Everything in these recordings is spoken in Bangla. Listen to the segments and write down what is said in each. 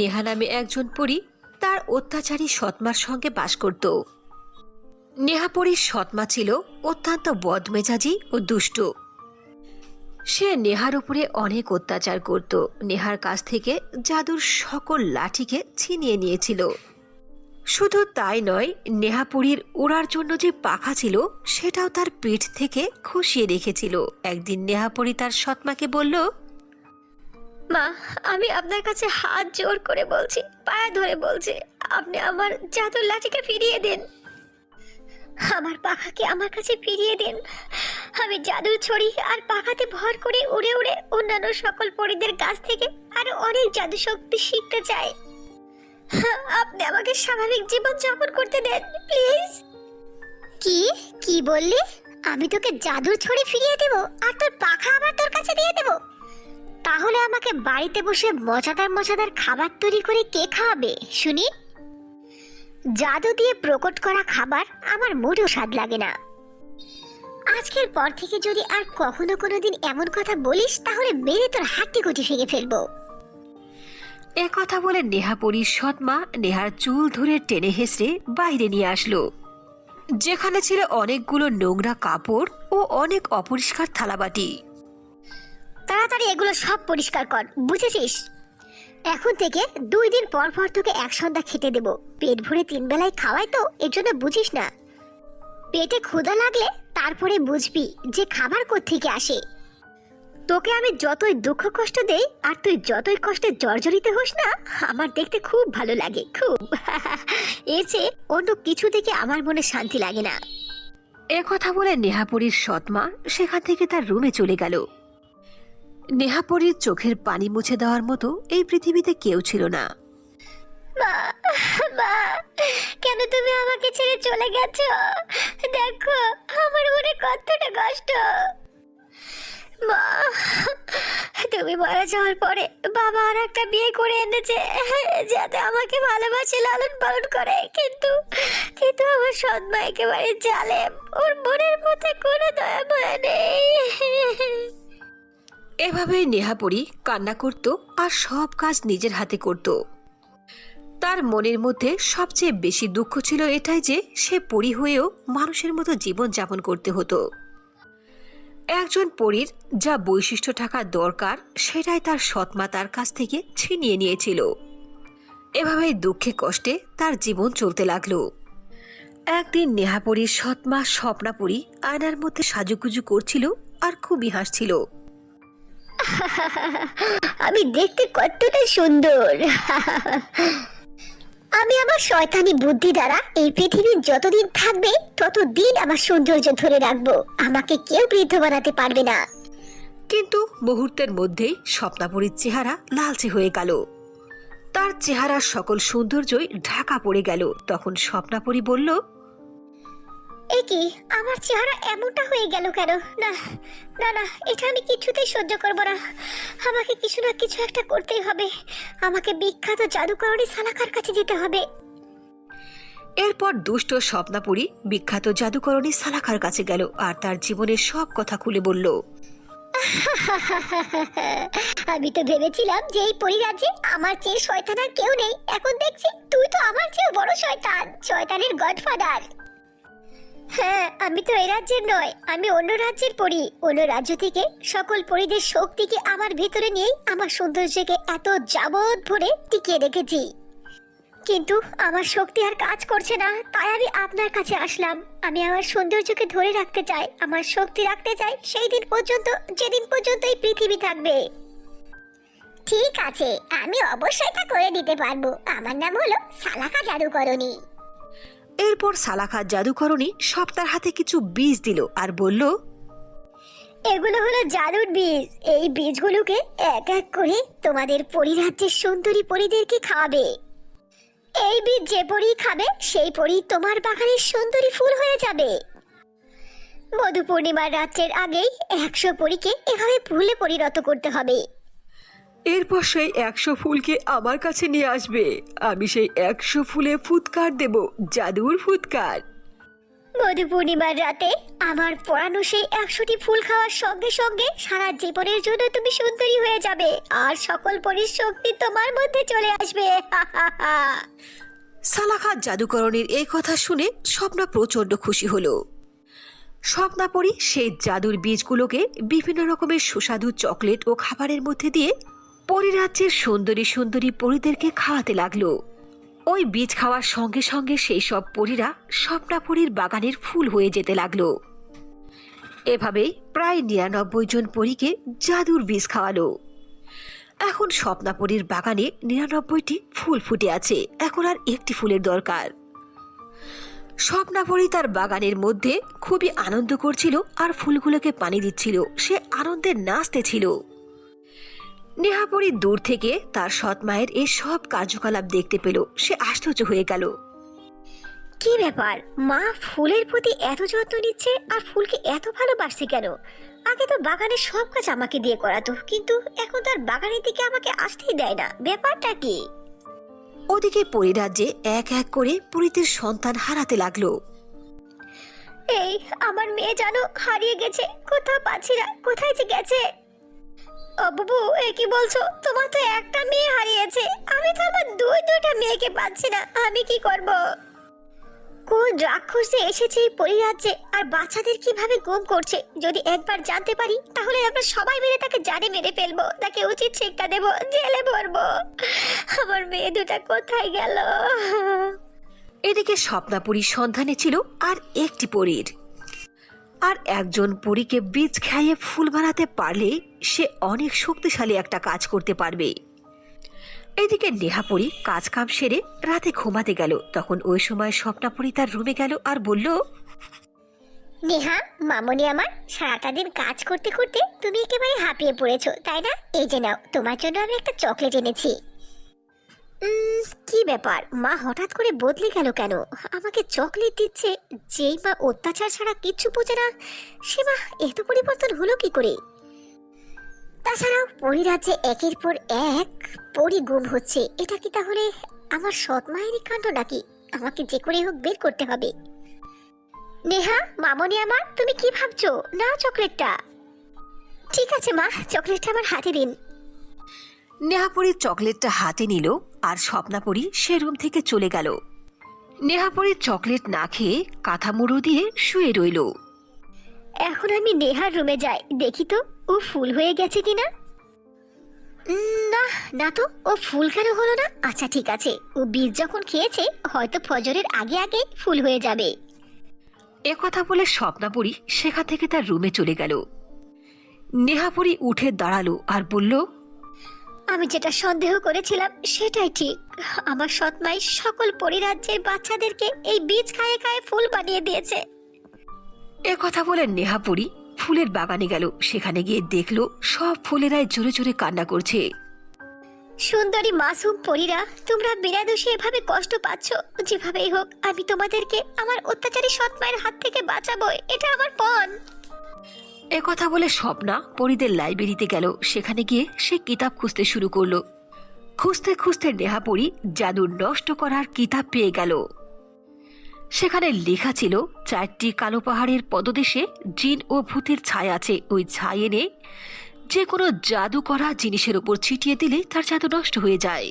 নেহা নামে একজন পরী তার অত্যাচারী সৎমার সঙ্গে বাস করত। নেহা পরীর সৎমা ছিল অত্যন্ত বদমেজাজি ও দুষ্ট। সে নেহার উপরে অনেক অত্যাচার করত। নেহার কাছ থেকে জাদুর সকল লাঠিকে ছিনিয়ে নিয়েছিল। শুধু তাই নয়, নেহাপুরীর ওড়ার জন্য যে পাখা ছিল সেটাও তার পিঠ থেকে খসিয়ে রেখেছিল। একদিন নেহাপুরী তার সৎমাকে বলল, মা, আমি আপনার কাছে হাত জোর করে বলছি, পায়ে ধরে বলছি, আপনি আমার জাদুর লাঠিকে ফিরিয়ে দিন। আমার পাখাকে আমার কাছে ফিরিয়ে দিন। আমি জাদুর ছড়ি আর পাখাতে ভর করে উড়ে উড়ে অন্যান্য সকল পরীদের কাছ থেকে আরো অনেক জাদু শক্তি শিখতে চাই। আপনি আমাকে স্বাভাবিক জীবন যাপন করতে দেন প্লিজ। কি কি বললি? আমি তোকে জাদুর ছড়ি ফিরিয়ে দেব আর তোর পাখা আবার তোর কাছে দিয়ে দেব? তাহলে আমাকে বাড়িতে বসে মজাদার মজাদার খাবার তৈরি করে কে খাওয়াবে শুনি? জাদু দিয়ে প্রকট করা খাবার আমার মোটেও স্বাদ লাগে না। আজকের পর থেকে যদি আর কখনো কোনোদিন এমন কথা বলিস তাহলে মেরে তোর হাড্ডি গুটি ভেঙে ফেলবো। এ কথা বলে নেহাপুরীর সৎমা নেহার চুল ধরে টেনে হেসড়ে বাইরে নিয়ে আসলো, যেখানে ছিল অনেকগুলো নোংরা কাপড় ও অনেক অপরিষ্কার থালাবাটি। তাড়াতাড়ি এগুলো সব পরিষ্কার কর, বুঝেছিস? এখন থেকে 2 দিন পর পর তোকে এক সন্ধ্যা খেতে দেব। পেট ভরে 3 বেলায় খাওয়াই তো, এর জন্য বুঝিস না। পেটে ক্ষুধা লাগলে তারপরে বুঝবি যে খাবার কোত্থেকে আসে। তোকে আমি যতই দুঃখ কষ্ট দেই আর তুই যতই কষ্টে জর্জরিত হোস না, আমার দেখতে খুব ভালো লাগে, খুব। এর চেয়ে অন্য কিছু থেকে আমার মনে শান্তি লাগে না। এ কথা বলে নেহাপুরীর সৎমা সেখান থেকে তার রুমে চলে গেল। নেহাপুরীর চোখের পানি মুছে দেওয়ার মতো এই পৃথিবীতে কেউ ছিল না। মা, মা, কেন তুমি আমাকে ছেড়ে চলে গেছো? দেখো আমার মনে কতটা কষ্ট। মা, তুমি মারা যাওয়ার পরে বাবা আর একটা বিয়ে করে এনেছে যাতে আমাকে ভালোবাসে, লালন পালন করে, কিন্তু কিন্তু আমার সৎমা একেবারে জালেম। ওর মনের মধ্যে কোনো দয়া মায়া নেই। এভাবেই নেহাপুরী কান্না করত আর সব কাজ নিজের হাতে করত। তার মনের মধ্যে সবচেয়ে বেশি দুঃখ ছিল এটাই যে সে পরী হয়েও মানুষের মতো জীবন যাপন করতে হতো। একজন পরীর যা বৈশিষ্ট্য থাকা দরকার সেটাই তার সৎমা তার কাছ থেকে ছিনিয়ে নিয়েছিল। এভাবেই দুঃখে কষ্টে তার জীবন চলতে লাগলো। একদিন নেহাপুরীর সৎমা স্বপ্নাপুরী আয়নার মধ্যে সাজুগুজু করছিল আর খুবই হাসছিল। আমি দেখতে কতটা সুন্দর। আমি আমার শয়তানি বুদ্ধি দ্বারা এই পৃথিবী যতদিন থাকবে ততদিন আমার সৌন্দর্য ধরে রাখবো। আমাকে কেউ বৃদ্ধ বানাতে পারবে না। কিন্তু মুহূর্তের মধ্যেই স্বপ্নাপুরীর চেহারা লালচে হয়ে গেল। তার চেহারার সকল সৌন্দর্যই ঢাকা পড়ে গেল। তখন স্বপ্নাপুরী বলল, এ কি, আমার চেহারা এমনটা হয়ে গেল কেন? না না না, এটা আমি কিছুতেই সহ্য করব না। আমাকে কিছু না কিছু একটা করতেই হবে। আমাকে বিখ্যাত জাদুকরণী সালাকার কাছে যেতে হবে। এরপর দুষ্ট স্বপ্নাপুরী বিখ্যাত জাদুকরণী সালাকার কাছে গেল আর তার জীবনের সব কথা খুলে বলল। আমি তো ভেবেছিলাম যে এই পরিরাজ্যে আমার চেয়ে শয়তান আর কেউ নেই। এখন দেখছি তুই তো আমার চেয়ে বড় শয়তান, শয়তানের গডফাদার। হ্যাঁ, আমি তো এই রাজ্যের নয়, আমি অন্য রাজ্যের পরী। অন্য রাজ্য থেকে সকল পরীদের শক্তিকে আমার ভিতরে নিয়েই আমার সৌন্দর্যকে এত যাবৎ ভরে টিকিয়ে রেখেছি। কিন্তু আমার শক্তি আর কাজ করছে না, তাই আমি আপনার কাছে আসলাম। আমি আমার সৌন্দর্যকে ধরে রাখতে চাই, আমার শক্তি রাখতে চাই সেই দিন পর্যন্ত যেদিন পর্যন্ত এই পৃথিবী থাকবে। ঠিক আছে, আমি অবশ্যই তা করে দিতে পারবো। আমার নাম হলো সালাকা জাদুকরণী। এরপর সালাকা জাদুকরণী সব তার হাতে কিছু বীজ দিল আর বলল, এগুলো হলো জাদুর বীজ। এই বীজগুলোকে এক এক করে তোমাদের পরিরাজ্যের সুন্দরী পরীদেরকে খাওয়াবে। এই বীজ যে পরী খাবে সেই পরী তোমার বাগানের সুন্দরী ফুল হয়ে যাবে। মধু পূর্ণিমার রাত্রের আগেই 100 পরীকে এভাবে ফুলে পরিণত করতে হবে। এরপর সেই 100 ফুলকে আমার কাছে নিয়ে আসবে। আমি সেই 100 ফুলে ফুৎকার দেব, জাদুর ফুৎকার। মধু পূর্ণিমার রাতে আমার পরানো সেই 100টি ফুল খাওয়ার সঙ্গে সঙ্গে সারা জীবনের জন্য তুমি সুন্দরী হয়ে যাবে আর সকল পরীর শক্তি তোমার মধ্যে চলে আসবে। সালাখা জাদুকরণের এই কথা শুনে স্বপ্না প্রচন্ড খুশি হলো। স্বপ্না পরি সেই জাদুর বীজগুলোকে বিভিন্ন রকমের সুস্বাদু চকলেট ও খাবারের মধ্যে দিয়ে পরিরাজ্যের সুন্দরী সুন্দরী পরীদেরকে খাওয়াতে লাগলো। ওই বীজ খাওয়ার সঙ্গে সঙ্গে সেই সব পরীরা স্বপ্নাপরীর বাগানের ফুল হয়ে যেতে লাগলো। এভাবেই প্রায় 99 জন পরীকে জাদুর বীজ খাওয়ালো। এখন স্বপ্নাপরীর বাগানে 99টি ফুল ফুটে আছে, এখন আর একটি ফুলের দরকার। স্বপ্নাপরী তার বাগানের মধ্যে খুবই আনন্দ করছিল আর ফুলগুলোকে পানি দিচ্ছিল, সে আনন্দে নাচতেছিল। নেহাপরি দূর থেকে তার সৎ মায়ের এই সব কার্যকলাপ দেখতে পেল, সে আশ্চর্য হয়ে গেল। কি ব্যাপার, মা ফুলের প্রতি এত যত্ন নিচ্ছে আর ফুলকে এত ভালোবাসছে কেন? আগে তো বাগানের সব কাজ আমাকে দিয়ে করাতো, কিন্তু এখন তার বাগানের দিকে আমাকে আসতেই দেয় না, ব্যাপারটা কি? ওদিকে পরিরাজ্যে এক এক করে পরীদের সন্তান হারাতে লাগলো। এই আমার মেয়ে জানো হারিয়ে গেছে, কোথাও পাচ্ছি না, কোথায় যে গেছে? ও বুবু, এ কি বলছো? তোমার তো একটা মেয়ে হারিয়েছে, আমি তো আমার দুইটা মেয়েকে পাচ্ছি না, আমি কি করব? কোন রাক্ষস যে এসেছে এই পরিরাজ্যে আর বাচ্চাদের কিভাবে গুম করছে, যদি একবার জানতে পারি তাহলে আমরা সবাই মিলে তাকে জানে মেরে ফেলবো, তাকে উচিত শিক্ষা দেব, জেলে ভরবো। আমার মেয়ে দুটা কোথায় গেল? এদিকে স্বপ্নাপরীর সন্ধানে ছিল আর একটি পরীর, আর একজন পরীকে বীজ খাইয়ে ফুল বানাতে পারলে সে অনেক শক্তিশালী একটা কাজ করতে পারবে। এদিকে নেহাপরি কাজ কাম সেরে রাতে ঘুমাতে গেল, তখন ওই সময় স্বপ্নাপরি তার রুমে গেল আর বলল, নেহা মামনি আমার, সারাটা দিন কাজ করতে করতে তুমি একেবারে হাঁপিয়ে পড়েছো তাই না? এই যে নাও, তোমার জন্য আমি একটা চকলেট এনেছি। কি ব্যাপার, মা হঠাৎ করে বদলে গেল কেন? আমাকে চকলেট দিচ্ছে, যেই মা অত্যাচার ছাড়া কিচ্ছু বোঝে না, সে মা এত পরিবর্তন হলো কি করে? তাছাড়াও পরিরাজ্যে একের পর এক পরি গুম হচ্ছে, এটা কি তাহলে আমার সৎ মায়েরই কাণ্ড নাকি? আমাকে যে করে হোক বের করতে হবে। নেহা মামনি আমার, তুমি কি ভাবছো? নাও চকলেটটা। ঠিক আছে মা, চকলেটটা আমার হাতে দিন। নেহাপরি চকলেটটা হাতে নিল আর স্বপ্নাপরি সে রুম থেকে চলে গেল। নেহাপরি চকলেট না খেয়ে কাঁথা মুড়ো দিয়ে শুয়ে রইল। এখন আমি নেহার রুমে যাই, দেখি তো ও ফুল হয়ে গেছে কিনা। না না তো, ও ফুল কেন হলো না? আচ্ছা ঠিক আছে, ও বীজ যখন খেয়েছে হয়তো ফজরের আগে আগে ফুল হয়ে যাবে। একথা বলে স্বপ্নাপরি সেখান থেকে তার রুমে চলে গেল। নেহাপরি উঠে দাঁড়ালো আর বলল, আমি যেটা সন্দেহ করেছিলাম সেটাই ঠিক, আমার সৎ মাই সকল পরিরাজ্যের বাচ্চাদেরকে এই বীজ খায়ে খায়ে ফুল বানিয়ে দিয়েছে। একথা বলে নেহাপরি ফুলের বাগানে গেল, সেখানে গিয়ে দেখলো সব ফুলেরাই জোরে জোরে কান্না করছে। সুন্দরী মাসুম পরীরা, তোমরা বিনা দোষে এভাবে কষ্ট পাচ্ছ, যেভাবেই হোক আমি তোমাদেরকে আমার অত্যাচারী সৎ মায়ের হাত থেকে বাঁচাবো, এটা আমার পণ। একথা বলে স্বপ্না পরীদের লাইব্রেরিতে গেল, সেখানে গিয়ে সে কিতাব খুঁজতে শুরু করলো। খুঁজতে খুঁজতে নেহাপরি জাদু নষ্ট করার কিতাব পেয়ে গেল। সেখানে লেখা ছিল 4টি কালো পাহাড়ের পদদেশে জিন ও ভূতের ছায়া আছে, ওই ছাই এনে যে কোনো জাদু করা জিনিসের উপর ছিটিয়ে দিলে তার জাদু নষ্ট হয়ে যায়।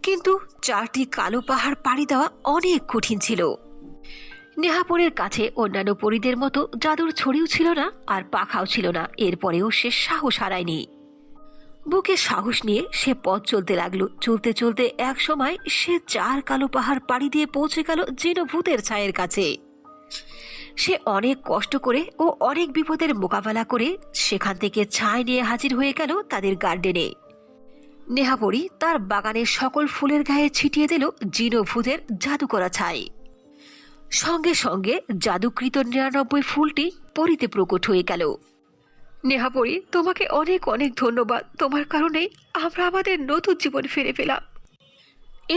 কিন্তু 4টি কালো পাহাড় পাড়ি দেওয়া অনেক কঠিন ছিল। নেহাপরের কাছে অন্যান্য পরীদের মতো জাদুর ছড়িও ছিল না আর পাখাও ছিল না, এরপরেও সে সাহস হারায়নি। বুকে সাহস নিয়ে সে পথ চলতে লাগলো। চলতে চলতে এক সময় সে 4 কালো পাহাড় পাড়ি দিয়ে পৌঁছে গেল জিন ও ভূতের ছায়ের কাছে। সে অনেক কষ্ট করে ও অনেক বিপদের মোকাবেলা করে সেখান থেকে ছাই নিয়ে হাজির হয়ে গেল তাদের গার্ডেনে। নেহাপরি তার বাগানের সকল ফুলের গায়ে ছিটিয়ে দিল জিন ও ভূতের জাদু করা ছাই। সঙ্গে সঙ্গে জাদুকৃত 99 ফুলটি পরিতে প্রকট হয়ে গেল। নেহাপরি, তোমাকে অনেক অনেক ধন্যবাদ, তোমার কারণে আমরা আমাদের নতুন জীবন ফিরে পেলাম।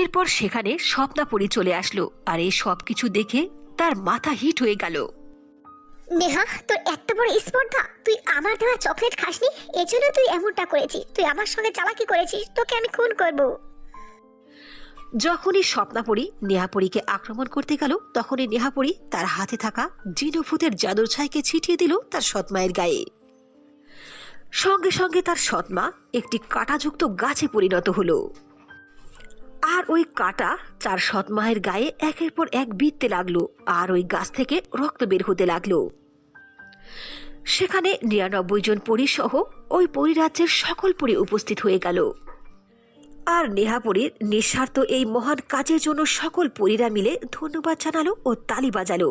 এরপর সেখানে স্বপ্নাপরি চলে আসলো আর এই সবকিছু দেখে তার মাথা হিট হয়ে গেল। নেহা, তোর এত বড় স্পর্ধা, তুই আমার দেওয়া চকলেট খাসনি, এজন্য তুই এমনটা করেছিস, তুই আমার সঙ্গে চালাকি করেছিস, তোকে আমি খুন করব। যখনই স্বপ্নাপরী নেহাপরীকে আক্রমণ করতে গেল তখনই নেহাপরী তার হাতে থাকা জিনভূতের জাদুর ছাইকে ছিটিয়ে দিল তার সৎমায়ের গায়ে। সঙ্গে সঙ্গে তার সৎমা একটি কাঁটাযুক্ত গাছে পরিণত হলো, আর ওই কাঁটা তার সৎমায়ের গায়ে একের পর এক বিঁধতে লাগলো, আর ওই গাছ থেকে রক্ত বের হতে লাগলো। সেখানে ৯৯ জন পরী সহ ওই পরিরাজ্যের সকল পরী উপস্থিত হয়ে গেল। আর নেহাপরীর নিঃস্বার্থ এই মহান কাজের জন্য সকল পরীরা মিলে ধন্যবাদ জানালো ও তালি বাজালো।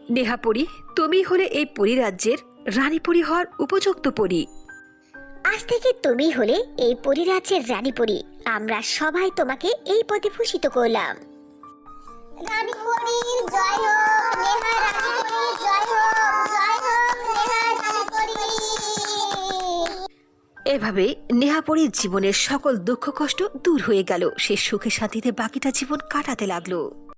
নেহাপরী, তুমি হলে এই পরিরাজ্যের রানী পরী হওয়ার উপযুক্ত পরী। আজ থেকে তুমি হলে এই পরিরাজ্যের রানী পরী। আমরা সবাই তোমাকে এই পদে ভূষিত করলাম। রানী পরীর জয় হোক, নেহা রানী পরীর জয় হোক, জয় হোক নেহা রানী পরী। এভাবে নেহাপরীর জীবনের সকল দুঃখ কষ্ট দূর হয়ে গেল। সে সুখে শান্তিতে বাকিটা জীবন কাটাতে লাগলো।